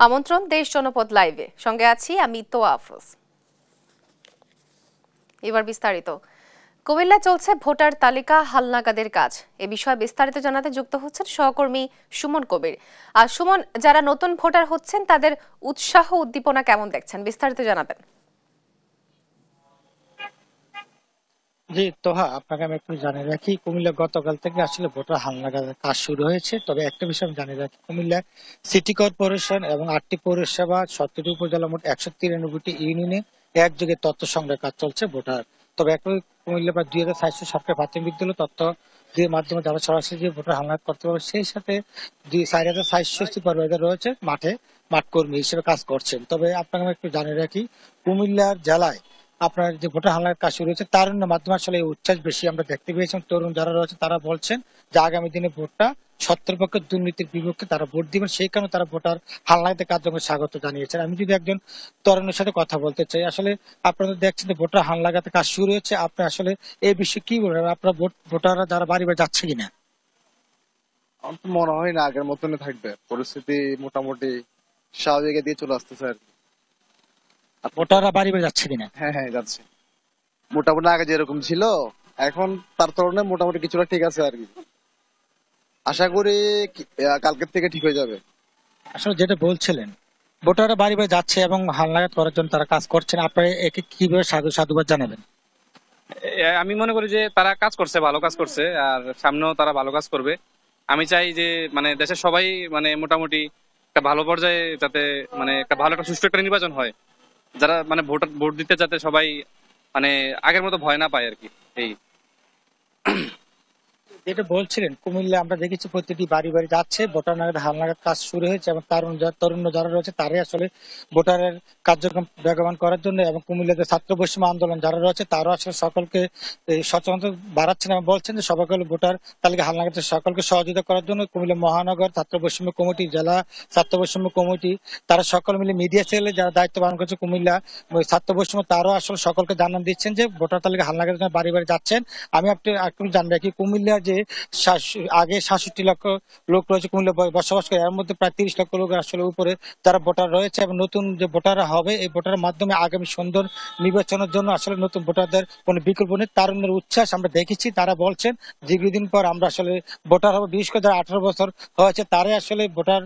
আমন্ত্রণ দেশ জনপদ লাইভে, সঙ্গে আছি আমি তোয়া আফরোজ। এবার বিস্তারিত। কুমিল্লায় চলছে ভোটার তালিকা হালনাগাদের কাজ। এ বিষয়ে বিস্তারিত জানাতে যুক্ত হচ্ছেন সহকর্মী সুমন কবির। আর সুমন, যারা নতুন ভোটার হচ্ছেন তাদের উৎসাহ উদ্দীপনা কেমন দেখছেন, বিস্তারিত জানাবেন। জি তোহা, আপনাকে আমি একটু জানিয়ে রাখি, কুমিল্লা গতকাল থেকে আসলে ভোটার হালনাগাদের কাজ শুরু হয়েছে। তবে একটা বিষয় আমি জানিয়ে রাখি, কুমিল্লা সিটি কর্পোরেশন এবং 8টি পৌরসভা, 17টি উপজেলা, মোট 193টি ইউনিয়নে একযোগে তথ্য সংগ্রহের কাজ চলছে ভোটার। তবে একই কুমিল্লা প্রায় 2700 সরকারি প্রাথমিক বিদ্যালয় তথ্য দিয়ে মাধ্যমে যারা সরাসরি যে ভোটার হালনাগাদ করতে পারবে, সেই সাথে 4700 সুপারভাইজার রয়েছে মাঠ কর্মী হিসেবে কাজ করছেন। তবে আপনাকে আমি একটু জানিয়ে রাখি, কুমিল্লার জেলায় আপনার যে ভোটার হামলার কাজ শুরু হয়েছে তার মাধ্যমে আসলে এই উচ্ছ্বাস বেশি আমরা দেখতে পেয়েছি। তরুণ যারা রয়েছে তারা বলছেন যে আগামী দিনে ভোটটা সত্যের পক্ষে, দুর্নীতির বিপক্ষে তারা ভোট দিবেন, সেই কারণে তারা ভোটার হামলাতে কার্যক্রমে স্বাগত জানিয়েছেন। আমি যদি একজন তরুণের সাথে কথা বলতে চাই, আসলে আপনারা দেখছেন যে ভোটার হামলাতে কাজ শুরু হয়েছে, আপনি আসলে এই বিষয়ে কি বলবেন? আপনার ভোটাররা যারা বাড়ি বাড়ি যাচ্ছে কিনা? আমার তো মনে হয় না আগের মতনই থাকবে, পরিস্থিতি মোটামুটি স্বাভাবিকের দিয়ে চলে আসতেছে আর কি। ভোটাররা বাড়ি বাড়ি যাচ্ছে কিনা? হ্যাঁ হ্যাঁ, যাচ্ছে মোটামুটি। আগে যেরকম ছিল এখন তার তুলনায় মোটামুটি কিছুটা ঠিক আছে আর কি। আশা করি কালকের থেকে ঠিক হয়ে যাবে। আসলে যেটা বলছিলেন, ভোটাররা বাড়ি বাড়ি যাচ্ছে এবং হালনাগাদ করার জন্য তারা কাজ করছেন, আপনারা একে কিভাবে সাধুবাদ জানাবেন? আমি মনে করি যে তারা কাজ করছে, ভালো কাজ করছে, আর সামনেও তারা ভালো কাজ করবে। আমি চাই যে দেশের সবাই মোটামুটি একটা ভালো পর্যায়ে, যাতে একটা ভালো একটা সুষ্ঠু একটা নির্বাচন হয়, যারা ভোট দিতে যাতে সবাই আগের মতো ভয় না পায় আর কি। এই যেটা বলছিলেন, কুমিল্লা আমরা দেখেছি প্রতিটি বাড়ি বাড়ি যাচ্ছে, ভোটার হালনাগাদ কাজ শুরু হয়েছে এবং তরুণ যারা রয়েছে তারাই আসলে ভোটারের কার্যক্রম বেগবান করার জন্য, এবং কুমিল্লাতে ছাত্র বৈষম্য আন্দোলন যারা রয়েছে তারাও আসলে সকলকে সচেতনতা বাড়াচ্ছেন এবং বলছেন যে সবাইকে ভোটার তালিকা হালনাগাদের সকলকে সহযোগিতা করার জন্য কুমিল্লা মহানগর ছাত্র বৈষম্য কমিটি, জেলা ছাত্র বৈষম্য কমিটি, তারা সকল মিলে মিডিয়া সেলে যারা দায়িত্ব পালন করছে কুমিল্লা ছাত্র বৈষম্য, তারাও আসলে সকলকে জানান দিচ্ছেন যে ভোটার তালিকা হালনাগাদের জন্য বাড়ি বাড়ি যাচ্ছেন। আমি একটু জানি রাখি, কুমিল্লা যে আগে 67 লক্ষ লোক রয়েছে কুমিল্লা বসবাস করে, এর মধ্যে প্রায় 30 লক্ষ লোক আসলে উপরে যারা ভোটার রয়েছে, এবং নতুন যে ভোটাররা হবে এই ভোটারের মাধ্যমে আগামী সুন্দর নির্বাচনের জন্য আসলে নতুন ভোটারদের কোনো বিকল্প নেই। তারুণ্যের উচ্ছ্বাস আমরা দেখেছি, তারা বলছেন দীর্ঘদিন পর আমরা আসলে ভোটার হবে, বিশেষ করে যারা 18 বছর হয়েছে তারাই আসলে ভোটার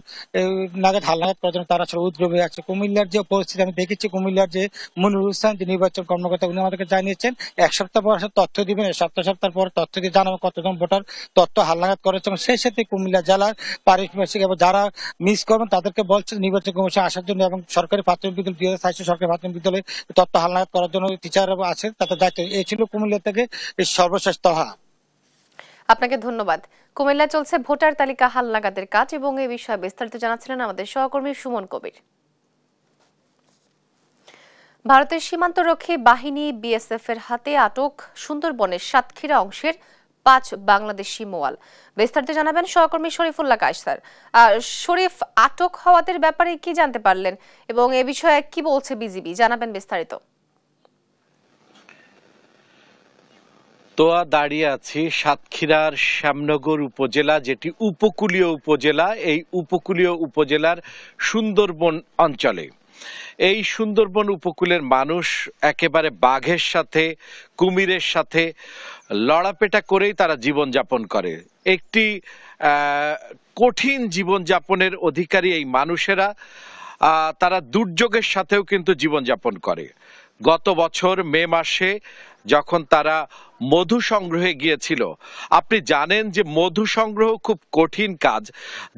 হালনাগাদ করার জন্য তারা আসলে উদ্গ্রীব হয়ে আছে। কুমিল্লার যে পরিস্থিতি আমি দেখেছি, কুমিল্লার যে মনিরুল ইসলাম যে নির্বাচন কর্মকর্তা, উনি আমাদেরকে জানিয়েছেন 1 সপ্তাহ পর আসলে তথ্য দিবেন, সপ্তাহ পর তথ্য দিয়ে জানাবো কতজন ভোটার তথ্য হালনাগাদ করেছে, এবং সেই সাথে কুমিল্লা জেলার পারিপার্শ্বিক এবং যারা মিস করবেন তাদেরকে বলছেন নির্বাচন কমিশন আসার জন্য, এবং সরকারি প্রাথমিক বিদ্যালয় 2026 সরকারি প্রাথমিক বিদ্যালয়ে তথ্য হালনাগাদ করার জন্য টিচার আছে তাদের দায়িত্ব। এই ছিল কুমিল্লা থেকে সর্বশেষ তহা। আপনাকে ধন্যবাদ। কুমিল্লায় চলছে ভোটার তালিকা হালনাগাদের কাজ এবং এই বিষয়ে বিস্তারিত জানাচ্ছিলেন আমাদের সহকর্মী সুমন কবির। ভারতের সীমান্তরক্ষী বাহিনী বিএসএফ এর হাতে আটক সুন্দরবনের সাতক্ষীরা অংশের 5 বাংলাদেশি মোয়াল। বিস্তারিত জানাবেন সহকর্মী শরীফুল্লাহ কায়সার। শরীফ, আটক হওয়াদের ব্যাপারে কি জানতে পারলেন এবং এ বিষয়ে কি বলছে বিজিবি, জানাবেন বিস্তারিত। তোয়া দাঁড়িয়ে আছি সাতক্ষীরার শ্যামনগর উপজেলা, যেটি উপকূলীয় উপজেলা। এই উপকূলীয় উপজেলার সুন্দরবন অঞ্চলে, এই সুন্দরবন উপকূলের মানুষ একেবারে বাঘের সাথে, কুমিরের সাথে লড়াপেটা করেই তারা জীবনযাপন করে। একটি কঠিন জীবনযাপনের অধিকারী এই মানুষেরা, তারা দুর্যোগের সাথেও কিন্তু জীবনযাপন করে। গত বছর মে মাসে যখন তারা মধু সংগ্রহে গিয়েছিল, আপনি জানেন যে মধু সংগ্রহ খুব কঠিন কাজ,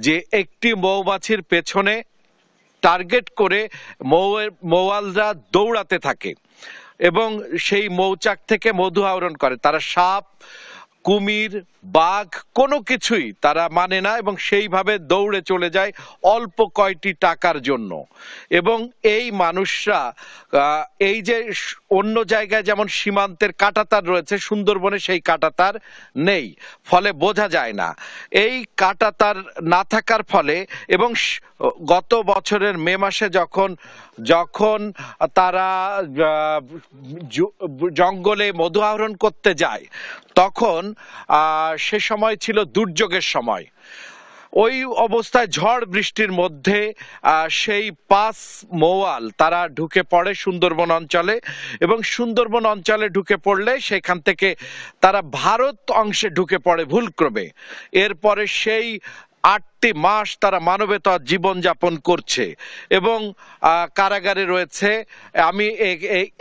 যে একটি মৌমাছির পেছনে টার্গেট করে মৌয়ালরা দৌড়াতে থাকে এবং সেই মৌচাক থেকে মধু আহরণ করে। তারা সাপ, কুমির, বাঘ কোনো কিছুই তারা মানে না এবং সেইভাবে দৌড়ে চলে যায় অল্প কয়টি টাকার জন্য। এবং এই মানুষরা এই যে অন্য জায়গায় যেমন সীমান্তের কাঁটাতার রয়েছে, সুন্দরবনে সেই কাঁটাতার নেই, ফলে বোঝা যায় না। এই কাঁটাতার না থাকার ফলে এবং গত বছরের মে মাসে যখন তারা জঙ্গলে মধু আহরণ করতে যায়, তখন সে সময় ছিল দুর্যোগের সময়। ওই অবস্থায় ঝড় বৃষ্টির মধ্যে সেই 5 মৌয়াল তারা ঢুকে পড়ে সুন্দরবন অঞ্চলে, এবং সুন্দরবন অঞ্চলে ঢুকে পড়লে সেখান থেকে তারা ভারত অংশে ঢুকে পড়ে ভুলক্রমে। এরপরে সেই 8টি মাস তারা মানবেতর জীবনযাপন করছে এবং কারাগারে রয়েছে। আমি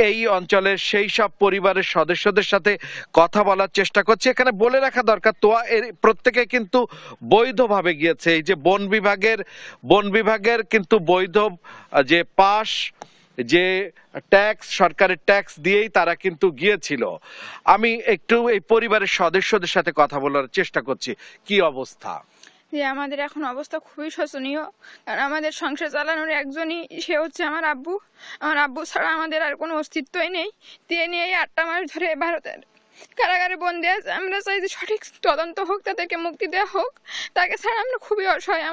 এই অঞ্চলের সেই সব পরিবারের সদস্যদের সাথে কথা বলার চেষ্টা করছি। এখানে বলে রাখা দরকার, তোয়া এর প্রত্যেকে কিন্তু বৈধভাবে গিয়েছে। এই যে বন বিভাগের কিন্তু বৈধ যে পাস, যে ট্যাক্স, সরকারের ট্যাক্স দিয়েই তারা কিন্তু গিয়েছিল। আমি একটু এই পরিবারের সদস্যদের সাথে কথা বলার চেষ্টা করছি, কি অবস্থা। যে আমাদের এখন অবস্থা খুবই শোচনীয়, কারণ আমাদের সংসার চালানোর একজনই, সে হচ্ছে আমার আব্বু। আমার আব্বু ছাড়া আমাদের আর কোনো অস্তিত্বই নেই। তিনি এই 8টা মাস ধরে ভারতের কারাগারে বন্দী আছে। আমরা চাই যে সঠিক তদন্ত হোক, তাদেরকে মুক্তি দেওয়া হোক। তাকে ছাড়া আমরা খুবই অসহায়।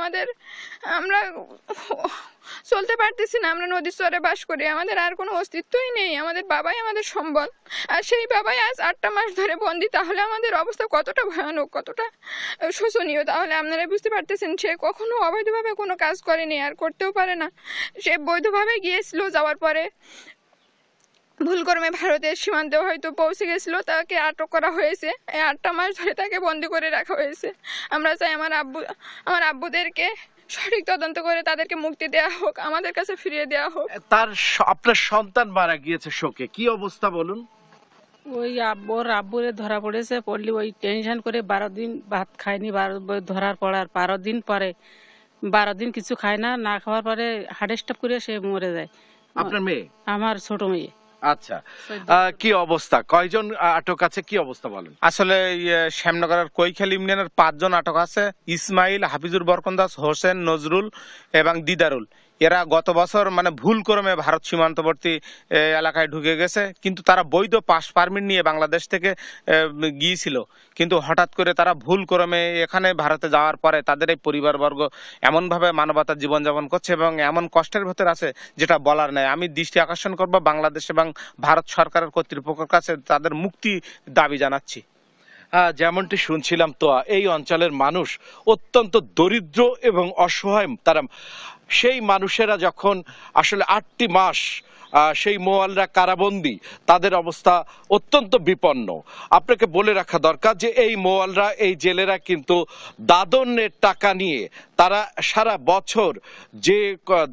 আমরা চলতে পারতেছি না। আমরা নদীর চরে বাস করি, আমাদের আর কোনো অস্তিত্বই নেই। আমাদের বাবাই আমাদের সম্বল, আর সেই বাবাই আজ 8টা মাস ধরে বন্দী। তাহলে আমাদের অবস্থা কতটা ভয়ানক, কতটা শোচনীয়, তাহলে আপনারা বুঝতে পারতেছেন। সে কখনো অবৈধভাবে কোনো কাজ করেনি, আর করতেও পারে না। সে বৈধভাবে গিয়েছিল, যাওয়ার পরে ভুলক্রমে ভারতের সীমান্তে হয়তো পৌঁছে গেছিল, তাকে আটক করা হয়েছে। এই 8টা মাস ধরে তাকে বন্দি করে রাখা হয়েছে। আমরা চাই আমার আব্বুদেরকে সঠিক তদন্ত করে তাদেরকে মুক্তি দেওয়া হোক, আমাদের কাছে ফিরিয়ে দেওয়া হোক। আপনার সন্তান মারা গিয়েছে শোকে, কি অবস্থা বলুন। ওই আব্বুরে ধরা পড়েছে, পড়লি ওই টেনশন করে 12 দিন ভাত খায়নি। ধরার পড়ার 12 দিন পরে, 12 দিন কিছু খায় না, না খাওয়ার পরে হার্ট স্ট্রোক করে সে মরে যায়। আপনার মেয়ে? আমার ছোট মেয়ে। আচ্ছা, কি অবস্থা, কয়জন আটক আছে, কি অবস্থা বলেন। আসলে শ্যামনগরের কৈখাল ইউনিয়নের 5 জন আটক আছে। ইসমাইল, হাফিজুর বরকন্দাজ, হোসেন, নজরুল এবং দিদারুল। এরা গত বছর মানে ভুলক্রমে ভারত সীমান্তবর্তী এলাকায় ঢুকে গেছে, কিন্তু তারা বৈধ পাস পারমিট নিয়ে বাংলাদেশ থেকে গিয়েছিল। কিন্তু হঠাৎ করে তারা ভুলক্রমে এখানে ভারতে যাওয়ার পরে তাদের এই পরিবারবর্গ এমনভাবে মানবতার জীবনযাপন করছে এবং এমন কষ্টের ভেতর আছে যেটা বলার নাই। আমি দৃষ্টি আকর্ষণ করব বাংলাদেশ এবং ভারত সরকারের কর্তৃপক্ষের কাছে, তাদের মুক্তি দাবি জানাচ্ছি। যেমনটি শুনছিলাম, তো এই অঞ্চলের মানুষ অত্যন্ত দরিদ্র এবং অসহায়। তারা সেই মানুষেরা যখন আসলে 8টি মাস সেই মোয়ালরা কারাবন্দী, তাদের অবস্থা অত্যন্ত বিপন্ন। আপনাকে বলে রাখা দরকার যে এই মোয়ালরা, এই জেলেরা কিন্তু দাদনের টাকা নিয়ে, তারা সারা বছর যে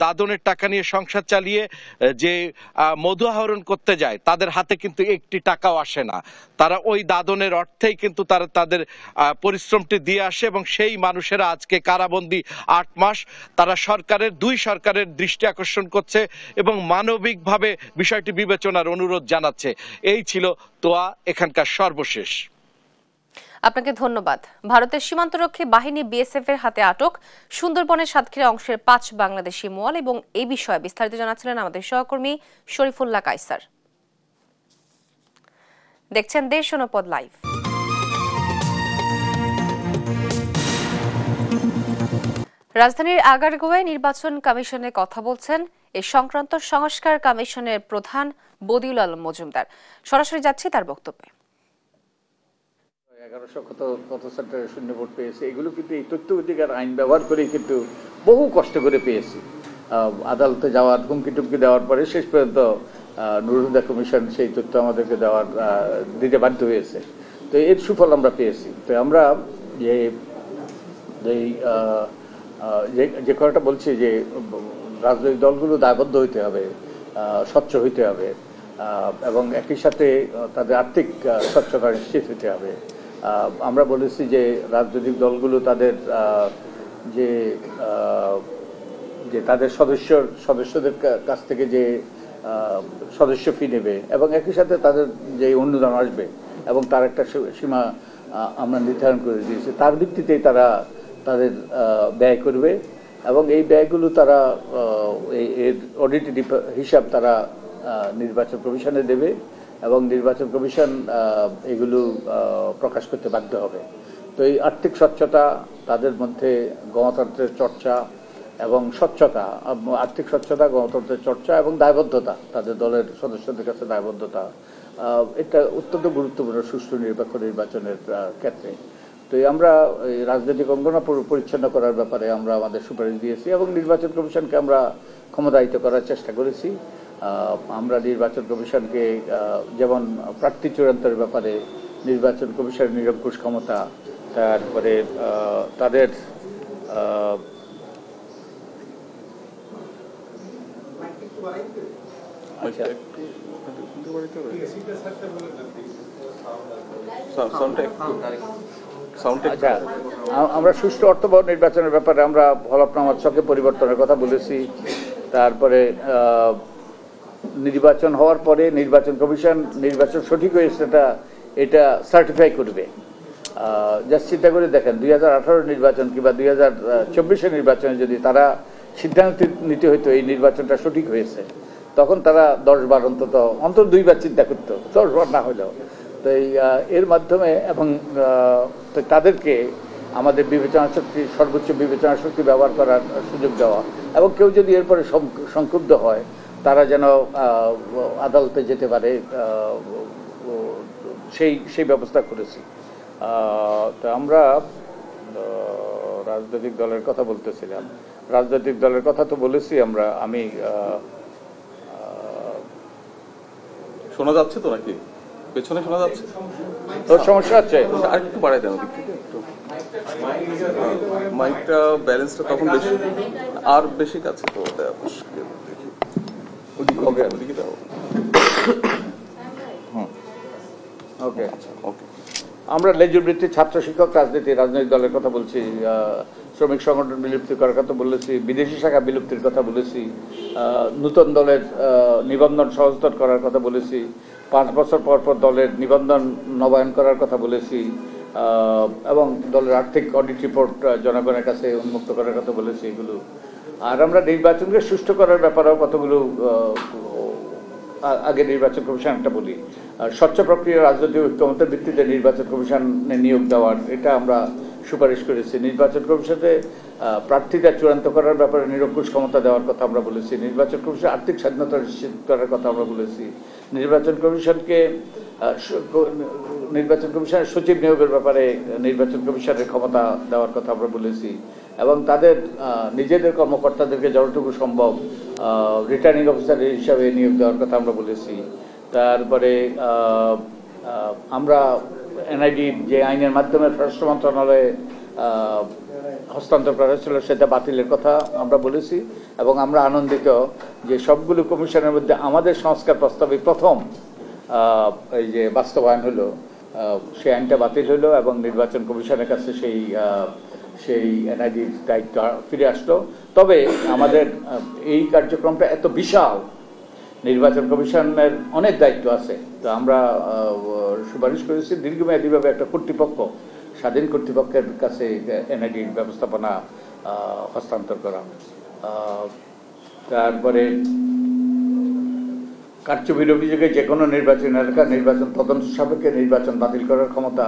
দাদনের টাকা নিয়ে সংসার চালিয়ে যে মধু আহরণ করতে যায়, তাদের হাতে কিন্তু একটি টাকাও আসে না। তারা ওই দাদনের অর্থেই কিন্তু তারা তাদের পরিশ্রমটি দিয়ে আসে, এবং সেই মানুষেরা আজকে কারাবন্দী 8 মাস। তারা দুই সরকারের দৃষ্টি আকর্ষণ করছে এবং মানবিকভাবে বিষয়টি বিবেচনার অনুরোধ জানাচ্ছে। এই ছিল তোয়া এখানকার সর্বশেষ। আপনাকে ধন্যবাদ। ভারতের সীমান্তরক্ষী বাহিনী বিএসএফ এর হাতে আটক সুন্দরবনের সাতক্ষীরা অংশের 5 বাংলাদেশি মোয়াল, এবং এই বিষয়ে বিস্তারিত জানাচ্ছিলেন আমাদের সহকর্মী শরীফুল্লাহ কায়সার। দেখছেন দেশ জনপদ লাইভ। রাজধানীর আগারগাঁওয়ে নির্বাচন কমিশনের কথা বলছেন এ সংক্রান্ত সংস্কার কমিশনের প্রধান বদিউল আলম মজুমদার। সরাসরি যাচ্ছি তার বক্তব্যে। 1100 কত সেন্টারে শূন্য ভোট পেয়েছে, এগুলো কিন্তু এই তথ্য অধিকার আইন ব্যবহার করে কিন্তু বহু কষ্ট করে পেয়েছি। আদালতে যাওয়ার হুমকি টুমকি দেওয়ার পরে শেষ পর্যন্ত নুরুল হুদা কমিশন সেই তথ্য আমাদেরকে দিতে বাধ্য হয়েছে। তো এর সুফল আমরা পেয়েছি। তো আমরা যে কথাটা বলছি যে রাজনৈতিক দলগুলো দায়বদ্ধ হইতে হবে, স্বচ্ছ হইতে হবে, এবং একই সাথে তাদের আর্থিক স্বচ্ছতা নিশ্চিত হইতে হবে। আমরা বলেছি যে রাজনৈতিক দলগুলো তাদের তাদের সদস্যদের কাছ থেকে যে সদস্য ফি নেবে, এবং একই সাথে তাদের যে অনুদান আসবে এবং তার একটা সীমা আমরা নির্ধারণ করে দিয়েছি। তার ভিত্তিতেই তারা তাদের ব্যয় করবে, এবং এই ব্যয়গুলো তারা এর অডিটেড হিসাব তারা নির্বাচন কমিশনে দেবে, এবং নির্বাচন কমিশন এগুলো প্রকাশ করতে বাধ্য হবে। তো এই আর্থিক স্বচ্ছতা, তাদের মধ্যে গণতন্ত্রের চর্চা এবং স্বচ্ছতা, আর্থিক স্বচ্ছতা, গণতন্ত্রের চর্চা এবং দায়বদ্ধতা, তাদের দলের সদস্যদের কাছে দায়বদ্ধতা, এটা অত্যন্ত গুরুত্বপূর্ণ সুষ্ঠু নিরপেক্ষ নির্বাচনের ক্ষেত্রে। তো আমরা রাজনৈতিক অঙ্গন পরিচ্ছন্ন করার ব্যাপারে আমরা আমাদের সুপারিশ দিয়েছি এবং নির্বাচন কমিশনকে আমরা ক্ষমতায়িত করার চেষ্টা করেছি। আমরা নির্বাচন কমিশনকে যেমন প্রার্থী চূড়ান্তের ব্যাপারে নির্বাচন কমিশনের নিরঙ্কুশ ক্ষমতা, তারপরে তাদের আমরা সুষ্ঠু অর্থবহ নির্বাচনের ব্যাপারে আমরা হলফনামার ছকে পরিবর্তনের কথা বলেছি। তারপরে নির্বাচন হওয়ার পরে নির্বাচন কমিশন নির্বাচন সঠিক হয়েছে এটা সার্টিফাই করবে। জাস্ট চিন্তা করে দেখেন 2018 নির্বাচন কিংবা 2024 নির্বাচনে যদি তারা সিদ্ধান্ত নিতে হইতো এই নির্বাচনটা সঠিক হয়েছে, তখন তারা 10 বার অন্তত 2 বার চিন্তা করতো, 10 বার না হলেও। তো এর মাধ্যমে এবং তাদেরকে আমাদের বিবেচনা শক্তি, সর্বোচ্চ বিবেচনা শক্তি ব্যবহার করার সুযোগ দেওয়া, এবং কেউ যদি এরপরে সংক্ষুব্ধ হয় তারা যেন আদালতে যেতে পারে, সেই ব্যবস্থা করেছি। তো আমরা রাজনৈতিক দলের কথা বলতেছিলাম, রাজনৈতিক দলের কথা তো বলেছি আমরা। আমি শোনা যাচ্ছে তো নাকি পেছনে শোনা যাচ্ছে? তোর সমস্যা আছে, আর একটু বাড়াই দেন ওদিক থেকে একটু, মাইকটা ব্যালেন্সটা তখন বেশি আর বেশি কাছে তো মুশকিল। দেখি ওদিকে দাও। ওকে ওকে। আমরা লেজুর বৃত্তি, ছাত্র শিক্ষক রাজনীতি, রাজনৈতিক দলের কথা বলছি, শ্রমিক সংগঠন বিলুপ্তি করার কথা বলেছি, বিদেশি শাখা বিলুপ্তির কথা বলেছি, নতুন দলের নিবন্ধন সহজতর করার কথা বলেছি, 5 বছর পর পর দলের নিবন্ধন নবায়ন করার কথা বলেছি, এবং দলের আর্থিক অডিট রিপোর্ট জনগণের কাছে উন্মুক্ত করার কথা বলেছি এগুলো। আর আমরা নির্বাচনকে সুষ্ঠু করার ব্যাপারেও কতগুলো আগে নির্বাচন কমিশন একটা বলি, স্বচ্ছ প্রক্রিয়া রাজনৈতিক ঐক্যমতের ভিত্তিতে নির্বাচন কমিশনে নিয়োগ দেওয়ার এটা আমরা সুপারিশ করেছি। নির্বাচন কমিশনে প্রার্থীদের চূড়ান্ত করার ব্যাপারে নিরঙ্কুশ ক্ষমতা দেওয়ার কথা আমরা বলেছি। নির্বাচন কমিশন আর্থিক স্বাধীনতা নিশ্চিত করার কথা আমরা বলেছি। নির্বাচন কমিশনের সচিব নিয়োগের ব্যাপারে নির্বাচন কমিশনের ক্ষমতা দেওয়ার কথা আমরা বলেছি, এবং তাদের নিজেদের কর্মকর্তাদেরকে যতটুকু সম্ভব রিটার্নিং অফিসার হিসাবে নিয়োগ দেওয়ার কথা আমরা বলেছি। তারপরে আমরা এনআইডি যে আইনের মাধ্যমে স্বরাষ্ট্র মন্ত্রণালয়ে হস্তান্তর করা হয়েছিল সেটা বাতিলের কথা আমরা বলেছি, এবং আমরা আনন্দিত যে সবগুলো কমিশনের মধ্যে আমাদের সংস্কার প্রস্তাবে প্রথম এই যে বাস্তবায়ন হলো, সেই আইনটা বাতিল হলো এবং নির্বাচন কমিশনের কাছে সেই এনআইডির দায়িত্ব ফিরে আসলো। তবে আমাদের এই কার্যক্রমটা এত বিশাল, নির্বাচন কমিশনের অনেক দায়িত্ব আছে। তো আমরা সুপারিশ করেছি দীর্ঘমেয়াদীভাবে একটা কর্তৃপক্ষ, স্বাধীন কর্তৃপক্ষের কাছে এনআইডির ব্যবস্থাপনা হস্তান্তর করা। তারপরে কারচুপির অভিযোগে যে কোনো নির্বাচন এলাকা নির্বাচন তদন্ত সাপেক্ষে নির্বাচন বাতিল করার ক্ষমতা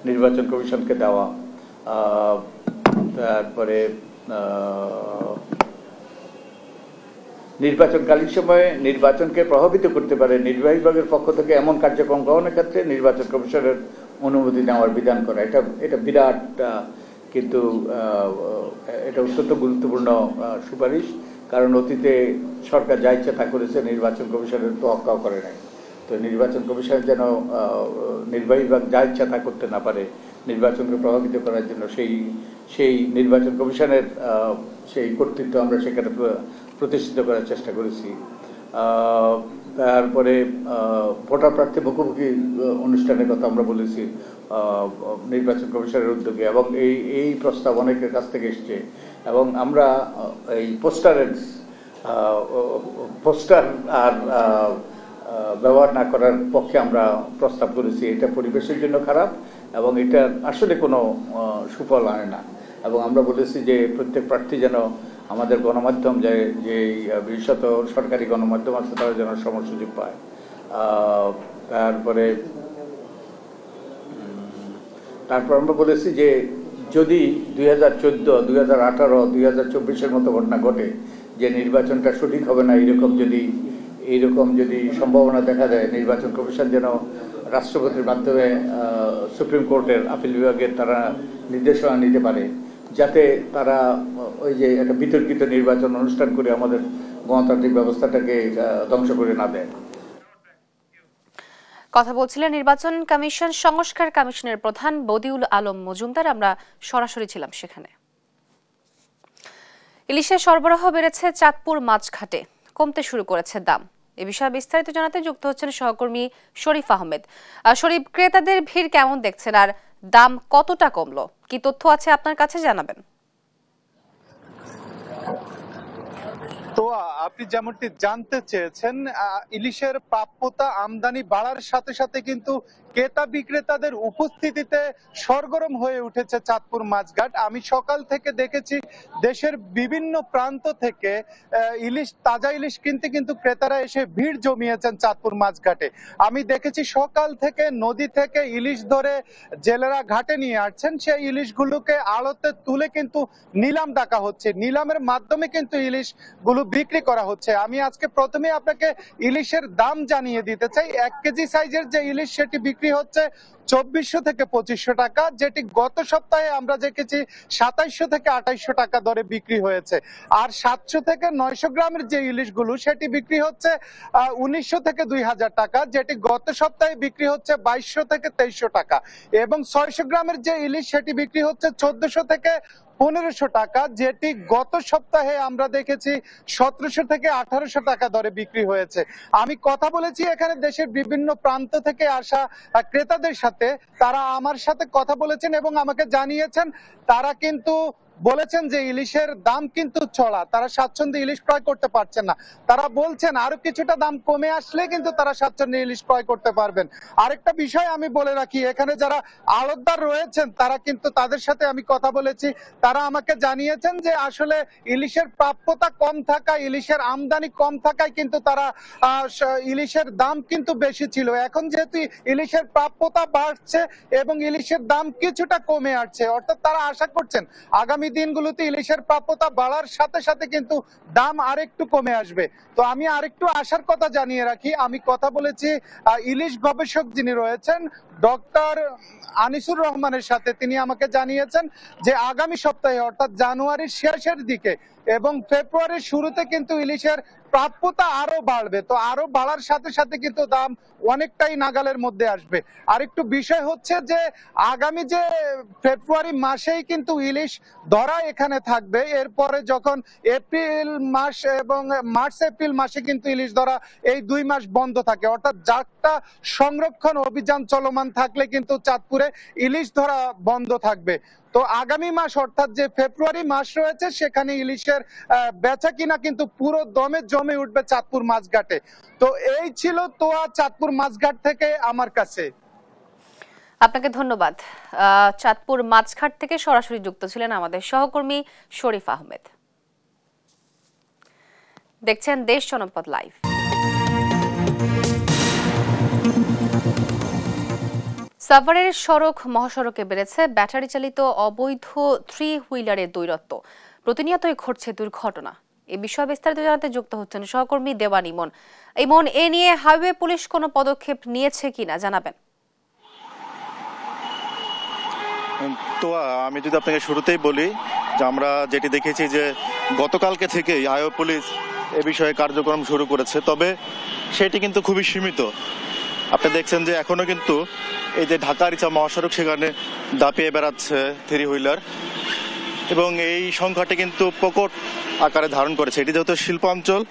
নির্বাচন কমিশনকে দেওয়া। তারপরে নির্বাচনকালীন সময়ে নির্বাচনকে প্রভাবিত করতে পারে নির্বাহী বিভাগের পক্ষ থেকে এমন কার্যক্রম গ্রহণের ক্ষেত্রে নির্বাচন কমিশনের অনুমতি নেওয়ার বিধান করা। এটা বিরাট, কিন্তু এটা অত্যন্ত গুরুত্বপূর্ণ সুপারিশ, কারণ অতীতে সরকার যা ইচ্ছা তা করেছে, নির্বাচন কমিশনের তোয়াক্কাও করে নাই। তো নির্বাচন কমিশন যেন নির্বাহী বিভাগ যা ইচ্ছা তা করতে না পারে, নির্বাচনকে প্রভাবিত করার জন্য সেই নির্বাচন কমিশনের সেই কর্তৃত্ব আমরা সেখানে প্রতিষ্ঠিত করার চেষ্টা করেছি। তারপরে ভোটার প্রার্থী মুখোমুখি অনুষ্ঠানের কথা আমরা বলেছি নির্বাচন কমিশনের উদ্যোগে, এবং এই প্রস্তাব অনেকের কাছ থেকে এসছে, এবং আমরা এই পোস্টার আর ব্যবহার না করার পক্ষে আমরা প্রস্তাব করেছি। এটা পরিবেশের জন্য খারাপ এবং এটা আসলে কোনো সুফল আনে না, এবং আমরা বলেছি যে প্রত্যেক প্রার্থী যেন আমাদের গণমাধ্যম যে বিশেষত সরকারি গণমাধ্যম আছে তারা যেন সম সুযোগ পায়। তারপর আমরা বলেছি যে যদি 2014, 2018, 2024 মতো ঘটনা ঘটে যে নির্বাচনটা সঠিক হবে না, এইরকম যদি সম্ভাবনা দেখা যায়, নির্বাচন কমিশন যেন রাষ্ট্রপতির মাধ্যমে সুপ্রিম কোর্টের আপিল বিভাগের তারা নির্দেশনা নিতে পারে, যাতে তারা ওই যে একটা বিতর্কিত নির্বাচন অনুষ্ঠান করে আমাদের গণতান্ত্রিক ব্যবস্থাটাকে ধ্বংস করে না দেয়। কথা বলছিলেন নির্বাচন কমিশন সংস্কার কমিশনের প্রধান বদিউল আলম মজুমদার। আমরা সরাসরি ছিলাম সেখানে। ইলিশের সরবরাহ বেড়েছে চাঁদপুর মাছঘাটে, কমতে শুরু করেছে দাম। এ বিষয়ে বিস্তারিত জানাতে যুক্ত হচ্ছেন সহকর্মী শরীফ আহমেদ। শরীফ, ক্রেতাদের ভিড় কেমন দেখছেন আর দাম কতটা কমলো, কি তথ্য আছে আপনার কাছে জানাবেন? তো আপনি যেমনটি জানতে চেয়েছেন, ইলিশের প্রাপ্যতা আমদানি বাড়ার সাথে সাথে কিন্তু ক্রেতা বিক্রেতাদের উপস্থিতিতে সরগরম হয়ে উঠেছে চাঁদপুর মাছঘাট। আমি সকাল থেকে দেখেছি দেশের বিভিন্ন প্রান্ত থেকে ইলিশ, তাজা ইলিশ কিনতে কিন্তু ক্রেতারা এসে ভিড় জমিয়েছেন চাঁদপুর মাছঘাটে। আমি দেখেছি সকাল থেকে নদী থেকে ইলিশ ধরে জেলেরা ঘাটে নিয়ে আসছেন, সেই ইলিশগুলোকে আড়তে তুলে কিন্তু নিলাম ডাকা হচ্ছে। নিলামের মাধ্যমে কিন্তু ইলিশগুলো বিক্রি করা হচ্ছে। আমি আজকে প্রথমে আপনাকে ইলিশের দাম জানিয়ে দিতে চাই। 1 কেজি সাইজের যে ইলিশ সেটি বিক্রি হচ্ছে 2400 থেকে 2500 টাকা, যেটি গত সপ্তাহে আমরা দেখেছি 2700 থেকে 2800 টাকা দরে বিক্রি হয়েছে। আর 700 থেকে 900 গ্রামের যে ইলিশগুলো সেটি বিক্রি হচ্ছে 1900 থেকে 2000 টাকা, যেটি গত সপ্তাহে বিক্রি হচ্ছে 2200 থেকে 2300 টাকা। এবং 600 গ্রামের যে ইলিশ সেটি বিক্রি হচ্ছে 1400 থেকে 1500 টাকা, যেটি গত সপ্তাহে আমরা দেখেছি 1700 থেকে 1800 টাকা দরে বিক্রি হয়েছে। আমি কথা বলেছি এখানে দেশের বিভিন্ন প্রান্ত থেকে আসা ক্রেতাদের সাথে, তারা আমার সাথে কথা বলেছেন এবং আমাকে জানিয়েছেন তারা কিন্তু বলেছেন যে ইলিশের দাম কিন্তু চড়া, তারা স্বাচ্ছন্দ্যে ইলিশ ক্রয় করতে পারছেন না। তারা বলছেন আরো কিছুটা দাম কমে আসলে কিন্তু তারা স্বাচ্ছন্দ্যে ইলিশ ক্রয় করতে পারবেন। আরেকটা বিষয় আমি বলে রাখি, এখানে যারা আড়তদার রয়েছেন তারা কিন্তু, তাদের সাথে আমি কথা বলেছি, তারা আমাকে জানিয়েছেন যে আসলে ইলিশের প্রাপ্যতা কম থাকা, ইলিশের আমদানি কম থাকায় কিন্তু তারা ইলিশের দাম কিন্তু বেশি ছিল। এখন যেহেতু ইলিশের প্রাপ্যতা বাড়ছে এবং ইলিশের দাম কিছুটা কমে আসছে, অর্থাৎ তারা আশা করছেন আগামী দিনগুলোতে ইলিশের প্রাপ্যতা বাড়ার সাথে সাথে কিন্তু দাম আরেকটু কমে আসবে। তো আমি আরেকটু আশার কথা জানিয়ে রাখি, আমি কথা বলেছি ইলিশ গবেষক যিনি রয়েছেন ডক্টর আনিসুর রহমানের সাথে। তিনি আমাকে জানিয়েছেন যে আগামী সপ্তাহে অর্থাৎ জানুয়ারির শেষের দিকে এবং ফেব্রুয়ারির শুরুতে কিন্তু ইলিশের প্রাপ্যতা আরো বাড়বে। তো আরো বাড়ার সাথে সাথে কিন্তু দাম অনেকটাই নাগালের মধ্যে আসবে। আরেকটু বিষয় হচ্ছে যে আগামী যে ফেব্রুয়ারি মাসেই কিন্তু ইলিশ ধরা এখানে থাকবে, এরপরে যখন এপ্রিল মাস এবং মার্চ এপ্রিল মাসে কিন্তু ইলিশ ধরা এই 2 মাস বন্ধ থাকে, অর্থাৎ যাত্রা সংরক্ষণ অভিযান চলমান থাকলে কিন্তু চাঁদপুরে ইলিশ ধরা বন্ধ থাকবে। তো আগামী মাস অর্থাৎ যে ফেব্রুয়ারি মাস রয়েছে সেখানে ইলিশের বেচা কিনা কিন্তু পুরো দমে জমে উঠবে চাঁদপুর মাছঘাটে। তো এই ছিল তোয়া চাঁদপুর মাছঘাট থেকে আমার কাছে। আপনাকে ধন্যবাদ। চাঁদপুর মাছঘাট থেকে সরাসরি যুক্ত ছিলেন আমাদের সহকর্মী শরীফ আহমেদ। দেখছেন দেশ জনপদ লাইভ। সাভারের সড়ক মহাসড়কে বেড়েছে ব্যাটারি চালিত অবৈধ 3 হুইলারের দৌরাত্ম্য। প্রতিনিয়তই ঘটছে দুর্ঘটনা। এ বিষয়ে বিস্তারিত জানাতে যুক্ত হচ্ছেন সহকর্মী দেওয়ান ইমন। ইমন, এ নিয়ে হাইওয়ে পুলিশ কোনো পদক্ষেপ নিয়েছে কিনা জানাবেন? তো আমি যদি আপনাকে শুরুতেই বলি যে আমরা যেটি দেখেছি যে গতকালকে থেকেই হাইওয়ে পুলিশ এ বিষয়ে কার্যক্রম শুরু করেছে, তবে সেটি কিন্তু খুবই সীমিত। আপনি দেখছেন যে এখনো কিন্তু এই যে ঢাকা রিচা মহাসড়ক সেখানে দাপিয়ে বেড়াচ্ছে 3 হুইলার এবং এই সংখ্যাটি কিন্তু প্রকট আকারে ধারণ করেছে। এটি যেহেতু শিল্পাঞ্চল,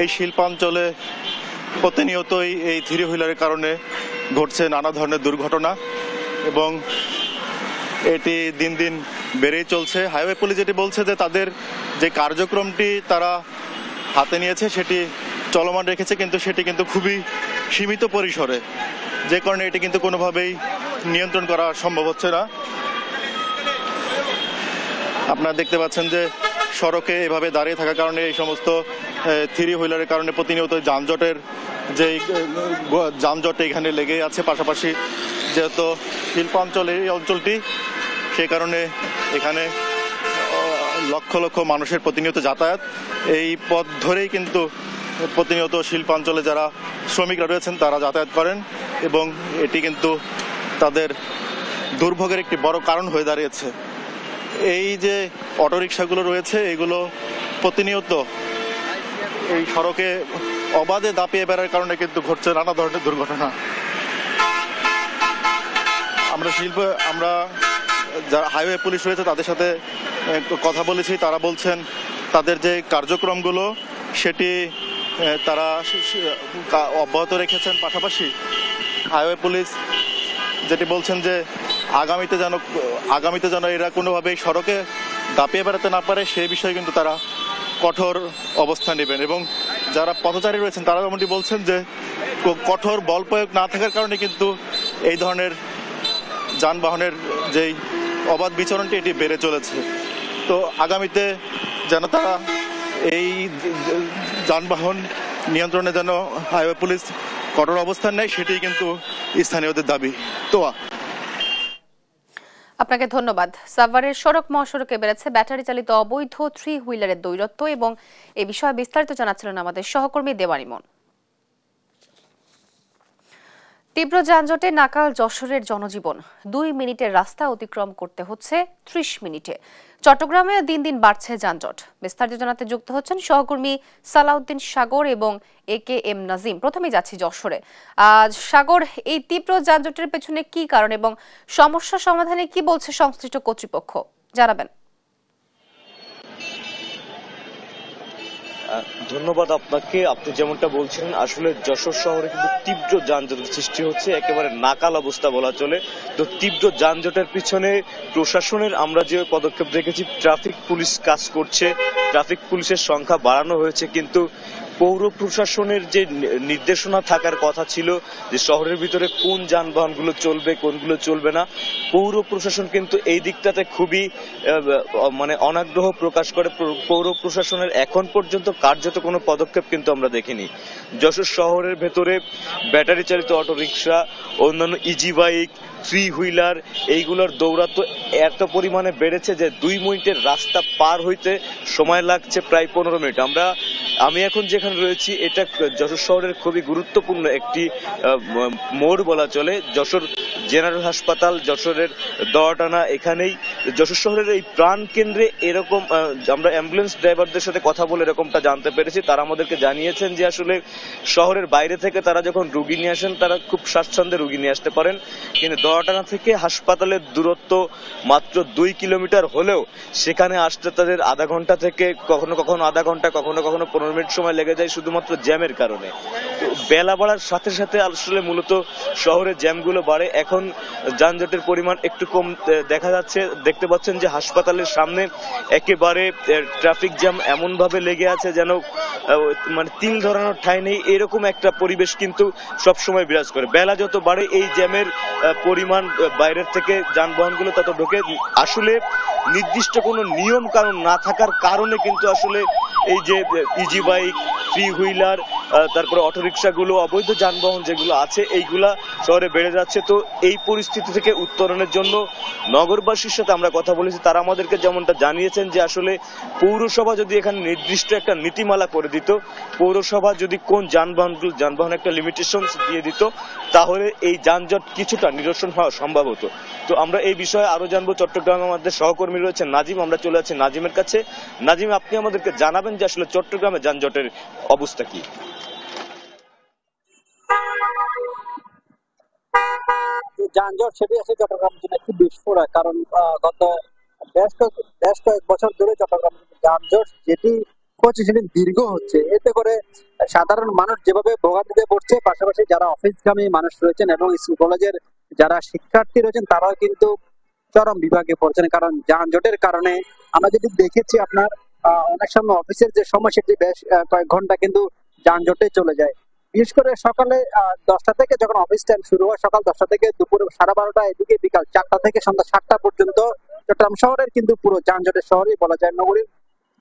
এই শিল্পাঞ্চলে প্রতিনিয়তই এই 3 হুইলারের কারণে ঘটছে নানা ধরনের দুর্ঘটনা এবং এটি দিন দিন বেড়েই চলছে। হাইওয়ে পুলিশ যেটি বলছে যে তাদের যে কার্যক্রমটি তারা হাতে নিয়েছে সেটি চলমান রেখেছে, কিন্তু সেটি কিন্তু খুবই সীমিত পরিসরে, যে কারণে এটি কিন্তু কোনোভাবেই নিয়ন্ত্রণ করা সম্ভব হচ্ছে না। আপনারা দেখতে পাচ্ছেন যে সড়কে এভাবে দাঁড়িয়ে থাকার কারণে এই সমস্ত 3 হুইলারের কারণে প্রতিনিয়ত যানজট এখানে লেগে আছে। পাশাপাশি যেহেতু শিল্পাঞ্চল এই অঞ্চলটি, সেই কারণে এখানে লক্ষ লক্ষ মানুষের প্রতিনিয়ত যাতায়াত। এই পথ ধরেই কিন্তু প্রতিনিয়ত শিল্পাঞ্চলে যারা শ্রমিকরা রয়েছেন তারা যাতায়াত করেন, এবং এটি কিন্তু তাদের দুর্ভোগের একটি বড় কারণ হয়ে দাঁড়িয়েছে। এই যে অটোরিকশাগুলো রয়েছে এগুলো প্রতিনিয়ত এই সড়কে অবাধে দাপিয়ে বেড়ার কারণে কিন্তু ঘটছে নানা ধরনের দুর্ঘটনা। আমরা যারা হাইওয়ে পুলিশ রয়েছে তাদের সাথে কথা বলেছি, তারা বলছেন তাদের যে কার্যক্রমগুলো সেটি তারা অব্যাহত রেখেছেন। পাশাপাশি হাইওয়ে পুলিশ যেটি বলছেন যে আগামীতে যেন এরা কোনোভাবেই সড়কে দাপিয়ে বেড়াতে না পারে সেই বিষয়ে কিন্তু তারা কঠোর অবস্থান নেবেন। এবং যারা পথচারী রয়েছেন তারা যেমনটি বলছেন যে কঠোর বল প্রয়োগ না থাকার কারণে কিন্তু এই ধরনের যানবাহনের যেই অবাধ বিচরণটি এটি বেড়ে চলেছে। তো আগামীতে যেন তারা এই যানবাহন নিয়ন্ত্রণে যেন হাইওয়ে পুলিশ কঠোর অবস্থান নেয় সেটি কিন্তু স্থানীয়দের দাবি। তোয়া, আপনাকে ধন্যবাদ। সাভারের সড়ক মহাসড়কে বেড়েছে ব্যাটারি চালিত অবৈধ 3 হুইলারের দৌরাত্ম্য এবং এ বিষয়ে বিস্তারিত জানাচ্ছিলেন আমাদের সহকর্মী দেওয়ানিমন। তীব্র যানজটে নাকাল যশোরের জনজীবন। 2 মিনিটের রাস্তা অতিক্রম করতে হচ্ছে 30 মিনিটে। চট্টগ্রামে দিন দিন বাড়ছে যানজট। বিস্তারিত জানাতে যুক্ত হচ্ছেন সহকর্মী সালাউদ্দিন সাগর এবং AKM নাজিম। প্রথমে যাচ্ছি যশোরে। সাগর, এই তীব্র যানজটের পেছনে কি কারণ এবং সমস্যা সমাধানে কি বলছে সংশ্লিষ্ট কর্তৃপক্ষ, জানাবেন। ধন্যবাদ আপনাকে। আপনি যেমনটা বলছিলেন, আসলে যশোর শহরে কিন্তু তীব্র যানজটের সৃষ্টি হচ্ছে, একেবারে নাকাল অবস্থা বলা চলে। তো তীব্র যানজটের পিছনে প্রশাসনের আমরা যে পদক্ষেপ দেখেছি, ট্রাফিক পুলিশ কাজ করছে, ট্রাফিক পুলিশের সংখ্যা বাড়ানো হয়েছে, কিন্তু পৌর প্রশাসনের যে নির্দেশনা থাকার কথা ছিল যে শহরের ভিতরে কোন যানবাহনগুলো চলবে কোনগুলো চলবে না, পৌর প্রশাসন কিন্তু এই দিকটাতে খুবই অনাগ্রহ প্রকাশ করে। পৌর প্রশাসনের এখন পর্যন্ত কার্যত কোনো পদক্ষেপ কিন্তু আমরা দেখিনি। যশোর শহরের ভেতরে ব্যাটারি চালিত অটোরিকশা, অন্যান্য ইজি বাইক, 3 হুইলার এইগুলোর দৌরাত্ম্য এত পরিমাণে বেড়েছে যে 2 মিনিটের রাস্তা পার হইতে সময় লাগছে প্রায় 15 মিনিট। আমি এখন যেখানে রয়েছি এটা যশোর শহরের খুবই গুরুত্বপূর্ণ একটি মোড় বলা চলে। যশোর জেনারেল হাসপাতাল, যশোরের দোয়াটানা, এখানেই যশোর শহরের এই প্রাণ কেন্দ্রে এরকম আমরা অ্যাম্বুলেন্স ড্রাইভারদের সাথে কথা বলে এরকমটা জানতে পেরেছি। তারা আমাদেরকে জানিয়েছেন যে আসলে শহরের বাইরে থেকে তারা যখন রুগী নিয়ে আসেন তারা খুব স্বাচ্ছন্দ্যে রুগী নিয়ে আসতে পারেন, কিন্তু দোয়াটানা থেকে হাসপাতালের দূরত্ব মাত্র 2 কিলোমিটার হলেও সেখানে আসতে তাদের আধা ঘন্টা থেকে কখনো কখনো আধা ঘন্টা, কখনো কখনো 15 মিনিট সময় লেগে যায় শুধুমাত্র জ্যামের কারণে। বেলা বাড়ার সাথে সাথে আসলে মূলত শহরে জ্যামগুলো বাড়ে। এখন যানজটের পরিমাণ একটু কম দেখা যাচ্ছে। দেখতে পাচ্ছেন যে হাসপাতালের সামনে একেবারে ট্রাফিক জ্যাম এমন ভাবে লেগে আছে যেন তিল ধরানোর ঠাঁই নেই, এরকম একটা পরিবেশ কিন্তু সবসময় বিরাজ করে। বেলা যত বাড়ে এই জ্যামের পরিমাণ বাইরের থেকে যানবাহনগুলো তত ঢোকে। আসলে নির্দিষ্ট কোনো নিয়ম কানুন না থাকার কারণে কিন্তু আসলে এই যে ইজি বাইক, 3 হুইলার, তারপরে অটোরিকশাগুলো, অবৈধ যানবাহন যেগুলো আছে এইগুলা শহরে বেড়ে যাচ্ছে। তো এই পরিস্থিতি থেকে উত্তরণের জন্য নগরবাসীর সাথে আমরা কথা বলেছি। তারা আমাদেরকে যেমনটা জানিয়েছেন যে আসলে পৌরসভা যদি এখানে নির্দিষ্ট একটা নীতিমালা করে দিত, পৌরসভা যদি কোন যানবাহন একটা লিমিটেশনস দিয়ে দিত, তাহলে এই যানজট কিছুটা নিরসন হওয়া সম্ভব হতো। তো আমরা এই বিষয়ে আরো জানবো। চট্টগ্রামে আমাদের সহকর্মী রয়েছে নাজিম, আমরা চলে যাচ্ছি নাজিমের কাছে। নাজিম, আপনি আমাদেরকে জানাবেন যে আসলে চট্টগ্রামে যানজটের অবস্থা কি? যানজট সেটি আছে চট্টগ্রাম জন্য একটি বিস্ফোরক, কারণ গত বেশ কয়েক বছর ধরে চট্টগ্রাম যানজট যেটি হচ্ছে সেটি দীর্ঘ হচ্ছে। এতে করে সাধারণ মানুষ যেভাবে ভোগান্তিতে পড়ছে, পাশাপাশি যারা অফিসগামী মানুষ রয়েছেন এবং স্কুল কলেজের যারা শিক্ষার্থী রয়েছেন তারাও কিন্তু চরম বিভাগে পড়ছেন। কারণ যানজটের কারণে আমরা যদি দেখেছি আপনার অনেক সময় অফিসের যে সময় সেটি বেশ কয়েক ঘন্টা কিন্তু যানজটে চলে যায়। বিশেষ করে সকালে 10টা থেকে যখন অফিস টাইম শুরু হয়, সকাল 10টা থেকে দুপুর 12:30, এদিকে বিকাল 4টা থেকে সন্ধ্যা 7টা পর্যন্ত চট্টগ্রাম শহরের কিন্তু পুরো যানজটের শহরই বলা যায়। নগরীর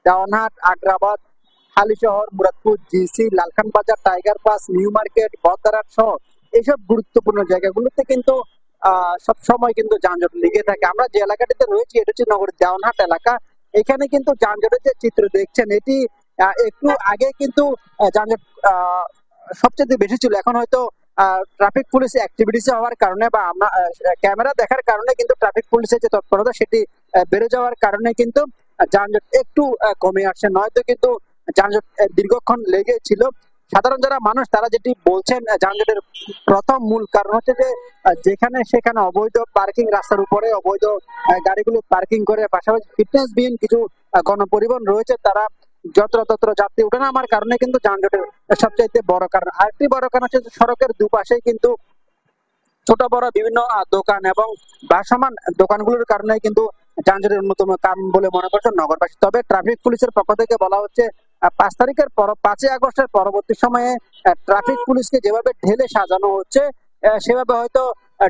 দেওয়ানহাট, আগ্রাবাদ, হালিশহর, মুরাদপুর, জিসি, লালখান বাজার, টাইগার পাস, নিউ মার্কেট, বদরাট সহ এইসব গুরুত্বপূর্ণ জায়গাগুলোতে কিন্তু সব সময় কিন্তু যানজট লেগে থাকে। আমরা যে এলাকাটিতে রয়েছি এটা হচ্ছে নগরীর দেওয়ানহাট এলাকা। এখানে কিন্তু যানজটের যে চিত্র দেখছেন এটি একটু আগে কিন্তু যানজট সবচেয়ে বেশি ছিল। এখন হয়তো ট্রাফিক পুলিশ অ্যাক্টিভিটিস হওয়ার কারণে বা আমরা ক্যামেরা দেখার কারণে কিন্তু ট্রাফিক পুলিশের যে তৎপরতা সেটি বেড়ে যাওয়ার কারণে কিন্তু যানজট একটু কমে আসছে, নয়তো কিন্তু যানজট দীর্ঘক্ষণ লেগে ছিল। সাধারণ যারা মানুষ তারা যেটি বলছেন, যানজটের প্রথম মূল কারণ হচ্ছে যে যেখানে সেখানে অবৈধ পার্কিং, রাস্তার উপরে অবৈধ গাড়িগুলো পার্কিং করে, পাশাপাশি ফিটনেসবিহীন কিছু গণপরিবহন রয়েছে, তারা যত্রতত্র যাত্রী উঠে নামার কারণে কিন্তু যানজটের সবচাইতে বড় কারণ। আরেকটি বড় কারণ হচ্ছে সড়কের দুপাশেই কিন্তু ছোট বড় বিভিন্ন দোকান এবং ভাসমান দোকানগুলোর কারণে কিন্তু যানজটের অন্যতম কারণ বলে মনে করছেন নগরবাসী। তবে ট্রাফিক পুলিশের পক্ষ থেকে বলা হচ্ছে 5 আগস্টের পরবর্তী সময়ে ট্রাফিক পুলিশকে যেভাবে ঢেলে সাজানো হচ্ছে সেভাবে হয়তো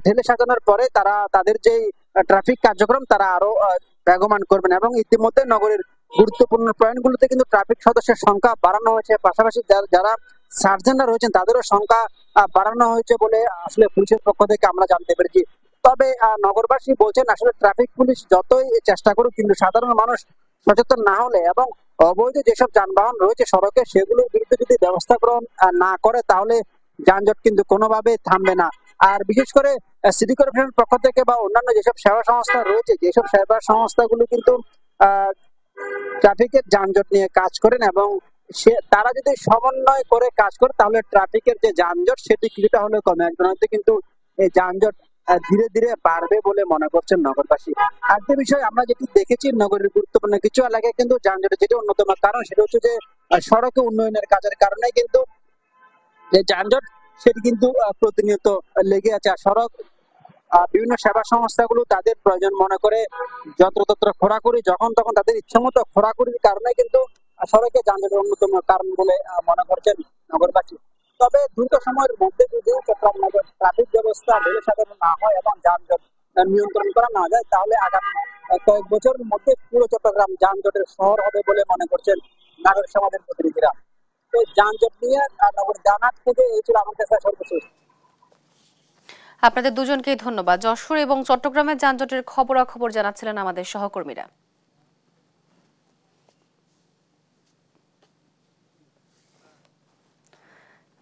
ঢেলে সাজানোর পরে তারা তাদের যে ট্রাফিক কার্যক্রম তারা আরো বেগবান করবেন। এবং ইতিমধ্যে নগরের গুরুত্বপূর্ণ পয়েন্টগুলোতে কিন্তু ট্রাফিক সদস্যের সংখ্যা বাড়ানো হয়েছে, পাশাপাশি যারা সার্জেন্টরা রয়েছেন তাদেরও সংখ্যা বাড়ানো হয়েছে বলে আসলে পুলিশের পক্ষ থেকে আমরা জানতে পেরেছি। তবে নগরবাসী বলছেন আসলে ট্রাফিক পুলিশ যতই চেষ্টা করুক কিন্তু সাধারণ মানুষ সচেতন না হলে এবং অবৈধ যেসব যানবাহন রয়েছে সড়কে সেগুলোর বিরুদ্ধে যদি ব্যবস্থা গ্রহণ না করে তাহলে যানজট কিন্তু কোনোভাবে থামবে না। আর বিশেষ করে সিটি কর্পোরেশনের পক্ষ থেকে বা অন্যান্য যেসব সেবা সংস্থা রয়েছে, যেসব সেবা সংস্থাগুলো কিন্তু ট্রাফিকের যানজট নিয়ে কাজ করেন এবং তারা যদি সমন্বয় করে কাজ করে তাহলে ট্রাফিকের যে যানজট সেটি কিছুটা হলেও কমে আসবে, নয়তো কিন্তু এই যানজট ধীরে ধীরে বাড়বে বলে মনে করছেন নগরবাসী। আরেকটা বিষয় আমরা যেটি দেখেছি, নগরের গুরুত্বপূর্ণ কিছু এলাকায় কিন্তু যানজটের যেটি অন্যতম কারণ সেটা হচ্ছে যে সড়কে উন্নয়নের কাজের কারণে কিন্তু যে যানজট সেটি কিন্তু প্রতিনিয়ত লেগে আছে। আর সড়ক বিভিন্ন সেবা সংস্থাগুলো তাদের প্রয়োজন মনে করে যত্রতত্র খোঁড়াখুড়ি, যখন তখন তাদের ইচ্ছা মতো খোঁড়াখুড়ির কারণে কিন্তু সড়কে যানজটের অন্যতম কারণ বলে মনে করছেন নগরবাসী। তবে দ্রুত সময়ের মধ্যে যদি চট্টগ্রাম নগর ট্রাফিক ব্যবস্থা ঢেলে সাজানো না হয় এবং যানজট নিয়ন্ত্রণ করা না যায় তাহলে আগামী কয়েক বছরের মধ্যে পুরো চট্টগ্রাম যানজটের শহর হবে বলে মনে করছেন নাগরিক সমাজের প্রতিনিধিরা। তো যানজট নিয়ে নগর জানার থেকে এই ছিল আমার কাছে সর্বশেষ। আপনাদের দুজনকেই ধন্যবাদ। যশোর এবং চট্টগ্রামের যানজটের খবরাখবর জানাচ্ছিলেন আমাদের সহকর্মীরা।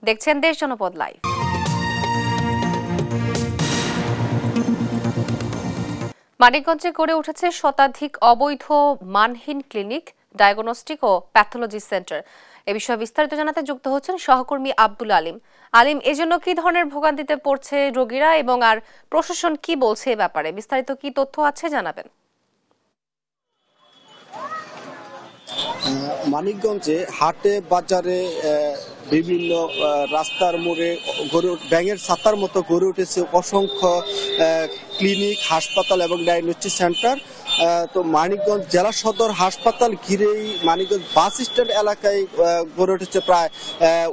দেখছেন দেশ জনপদ লাইভ। মানিকগঞ্জে গড়ে উঠেছে শতাধিক অবৈধ মানহীন ক্লিনিক, ডায়াগনস্টিক ও প্যাথোলজি সেন্টার। এ বিষয়ে বিস্তারিত জানাতে যুক্ত হচ্ছেন সহকর্মী আব্দুল আলিম। আলিম, এজন্য কি ধরনের ভোগান্তিতে পড়ছে রোগীরা এবং আর প্রশাসন কি বলছে এ ব্যাপারে বিস্তারিত কি তথ্য আছে জানাবেন? মানিকগঞ্জে হাটে বাজারে বিভিন্ন রাস্তার মোড়ে ব্যাঙের ছাতার মতো গড়ে উঠেছে অসংখ্য ক্লিনিক, হাসপাতাল এবং ডায়াগনস্টিক সেন্টার। তো মানিকগঞ্জ জেলা সদর হাসপাতাল ঘিরেই মানিকগঞ্জ বাস স্ট্যান্ড এলাকায় গড়ে উঠেছে প্রায়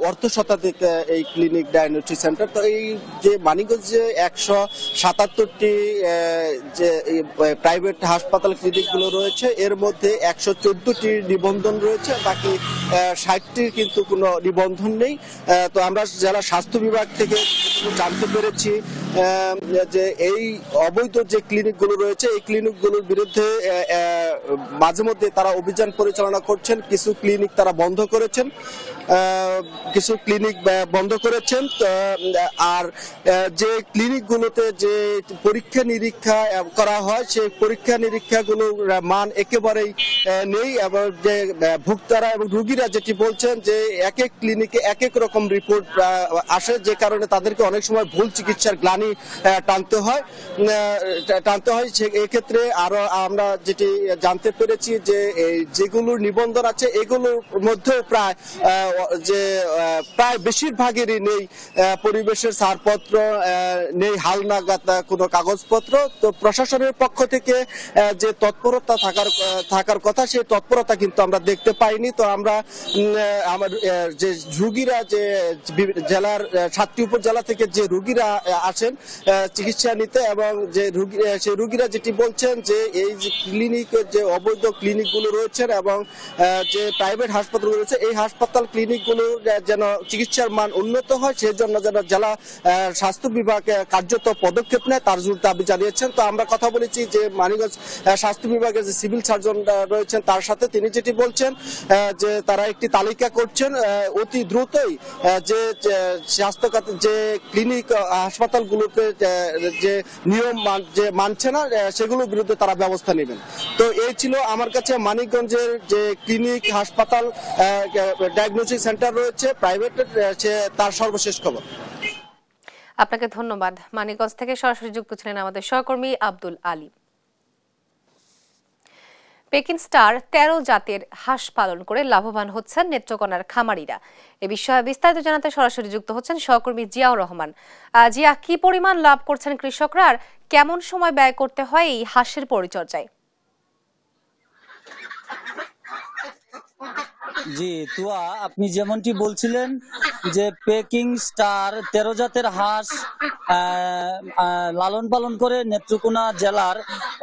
অর্ধশতাধিক এই ক্লিনিক, ডায়াগনস্টিক সেন্টার। তো এই যে মানিকগঞ্জে 177টি যে প্রাইভেট হাসপাতাল ক্লিনিকগুলো রয়েছে এর মধ্যে 114টি নিবন্ধন রয়েছে, বাকি 60টির কিন্তু কোনো নিবন্ধন নেই। তো আমরা জেলা স্বাস্থ্য বিভাগ থেকে জানতে পেরেছি যে এই অবৈধ যে ক্লিনিকগুলো রয়েছে এই ক্লিনিকগুলোর বিরুদ্ধে মাঝে মধ্যে তারা অভিযান পরিচালনা করছেন। কিছু ক্লিনিক তারা বন্ধ করেছেন, আর যে ক্লিনিকগুলোতে যে পরীক্ষা নিরীক্ষা করা হয় সেই পরীক্ষা নিরীক্ষাগুলোর মান একেবারেই নেই এবং যে ভোক্তারা এবং রোগীরা যেটি বলছেন যে এক এক ক্লিনিকে এক এক রকম রিপোর্ট আসে, যে কারণে তাদেরকে অনেক সময় ভুল চিকিৎসার গ্লানি টানতে হয়। এক্ষেত্রে আরো আমরা যেটি জানতে পেরেছি যে যেগুলোর নিবন্ধন আছে এগুলোর মধ্যেও প্রায় বেশিরভাগেরই নেই পরিবেশের ছাড়পত্র, নেই হালনাগাদ কোনো কাগজপত্র। তো প্রশাসনের পক্ষ থেকে যে তৎপরতা থাকার কথা সেই তৎপরতা কিন্তু আমরা দেখতে পাইনি। তো আমরা আমার যে রোগীরা যে জেলার 7টি উপজেলা থেকে যে রোগীরা আসেন চিকিৎসা নিতে এবং যে সেই রোগীরা যেটি বলছেন যে এই যে ক্লিনিকের যে অবৈধ ক্লিনিকগুলো রয়েছে এবং যে প্রাইভেট হাসপাতাল রয়েছে এই হাসপাতাল ক্লিনিক ক্লিনিকগুলোর যেন চিকিৎসার মান উন্নত হয়, সেই জন্য যেন জেলা স্বাস্থ্য বিভাগ কার্যত পদক্ষেপ নেয় তার জোর দাবি জানিয়েছেন। তো আমরা কথা বলেছি যে মানিকগঞ্জ স্বাস্থ্য বিভাগের যে সিভিল সার্জন রয়েছেন তার সাথে, তিনি যেটি বলছেন যে তারা একটি তালিকা করছেন অতি দ্রুতই যে স্বাস্থ্য খাতের যে ক্লিনিক হাসপাতালগুলোতে যে নিয়ম যে মানছে না সেগুলোর বিরুদ্ধে তারা ব্যবস্থা নেবেন। তো এই ছিল আমার কাছে মানিকগঞ্জের যে ক্লিনিক হাসপাতাল ডায়াগনস্টিক সেন্টার রয়েছে প্রাইভেট তার সর্বশেষ খবর। আপনাকে ধন্যবাদ। মানিকগঞ্জ থেকে সরাসরি যুক্ত ছিলেন আমাদের সহকর্মী আব্দুল আলী। পেকিং স্টার 13 জাতের হাঁস পালন করে লাভবান হচ্ছেন নেত্রকোনার খামারিরা। এ বিষয়ে বিস্তারিত জানাতে সরাসরি যুক্ত হচ্ছেন সহকর্মী জিয়াউর রহমান। জিয়া, কি পরিমাণ লাভ করছেন কৃষকরা আর কেমন সময় ব্যয় করতে হয় এই হাঁসের পরিচর্যায়? জি তুয়া, আপনি যেমনটি বলছিলেন যে পেকিং স্টার 13 জাতের হাঁস লালন পালন করে নেত্রকোনা জেলার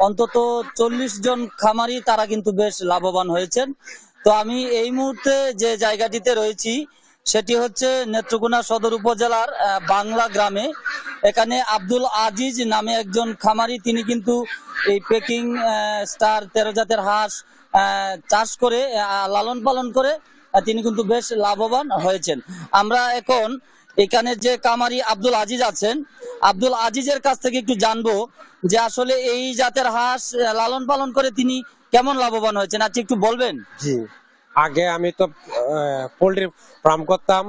অন্তত 40 জন খামারি তারা কিন্তু বেশ লাভবান হয়েছেন। তো আমি এই মুহূর্তে যে জায়গাটিতে রয়েছি সেটি হচ্ছে নেত্রকোনা সদর উপজেলার বাংলা গ্রামে। এখানে আব্দুল আজিজ নামে একজন খামারি, তিনি কিন্তু এই পেকিং স্টার 13 জাতের হাঁস চাষ করে লালন পালন করে তিনি কিন্তু বেশ লাভবান হয়েছেন। আমরা এখন এখানে যে খামারি আব্দুল আজিজ আছেন, আব্দুল আজিজের কাছ থেকে একটু জানবো যে আসলে এই জাতের হাঁস লালন পালন করে তিনি কেমন লাভবান হয়েছেন। আচ্ছা, একটু বলবেন। জি, আগে আমি তো পোল্ট্রি ফার্ম করতাম,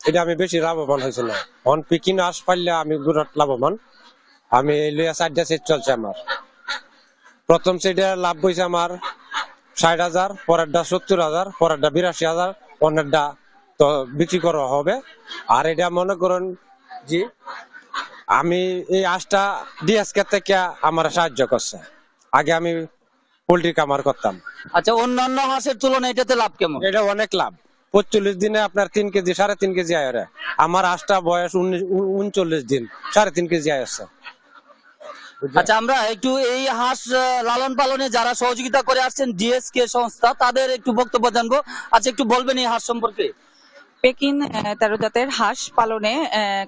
এটা আমি বেশি লাভবান হয়েছি না। এখন পিকিং হাঁস পাইলে আমি বিরাট লাভবান। আমি এই লইয়া 4টা সেট চলছে আমার। প্রথম সেটে লাভ হয়েছে আমার 60,000, পরেরটা 70,000, পরেরটা 82,000, অন্যটা তো বিক্রি করা হবে। আর এটা মনে করুন জি আমি এই হাঁসটা ডিএসকে থেকে আমার সাহায্য করছে। আগে আমি পোল্ট্রি কামার করতাম। আচ্ছা, অন্যান্য হাঁসের তুলনায় এটাতে লাভ কেমন? এটা অনেক লাভ। 45 দিনে আপনার 3 কেজি 3.5 কেজি আয়। আমার হাঁসটা বয়স 39 দিন, 3.5 কেজি আয় আছে। আচ্ছা, আমরা একটু এই হাঁস লালন পালনে যারা সহযোগিতা করে আসছেন ডিএসকে সংস্থা, তাদের একটু বক্তব্য জানবো। আচ্ছা, একটু বলবেন এই হাঁস সম্পর্কে। পেকিং 13 জাতের হাঁস পালনে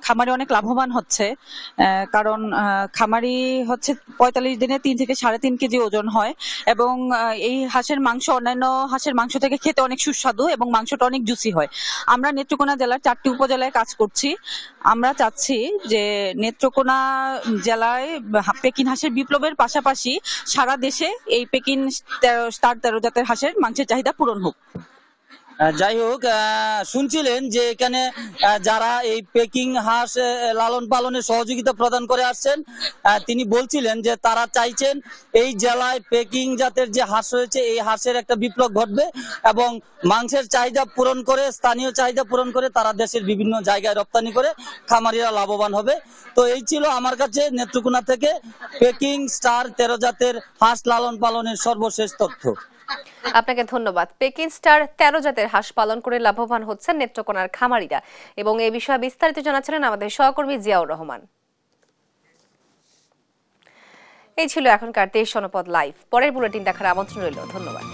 খামারি অনেক লাভবান হচ্ছে, কারণ খামারি হচ্ছে 45 দিনে 3 থেকে 3.5 কেজি ওজন হয় এবং এই হাঁসের মাংস অন্যান্য হাঁসের মাংস থেকে খেতে অনেক সুস্বাদু এবং মাংসটা অনেক জুসি হয়। আমরা নেত্রকোনা জেলার 4টি উপজেলায় কাজ করছি। আমরা চাচ্ছি যে নেত্রকোনা জেলায় পেকিং হাঁসের বিপ্লবের পাশাপাশি সারা দেশে এই পেকিং স্টার 13 জাতের হাঁসের মাংসের চাহিদা পূরণ হোক। যাই হোক, শুনছিলেন যে এখানে যারা এই পেকিং হাঁস লালন পালনে সহযোগিতা প্রদান করে আসছেন, তিনি বলছিলেন যে তারা চাইছেন এই জেলায় পেকিং জাতের যে হাঁস রয়েছে এই হাঁসের একটা বিপ্লব ঘটবে এবং মাংসের চাহিদা পূরণ করে, স্থানীয় চাহিদা পূরণ করে তারা দেশের বিভিন্ন জায়গায় রপ্তানি করে খামারিরা লাভবান হবে। তো এই ছিল আমার কাছে নেত্রকোনা থেকে পেকিং স্টার 13 জাতের হাঁস লালন পালনের সর্বশেষ তথ্য। আপনাকে ধন্যবাদ। পেকিং স্টার 13 জাতের হাঁস পালন করে লাভবান হচ্ছেন নেত্রকোনার খামারিরা এবং এই বিষয়ে বিস্তারিত জানাচ্ছিলেন আমাদের সহকর্মী জিয়াউর রহমান। এই ছিল এখনকার দেশ জনপদ লাইভ। পরের বুলেটিন দেখার আমন্ত্রণ রইল। ধন্যবাদ।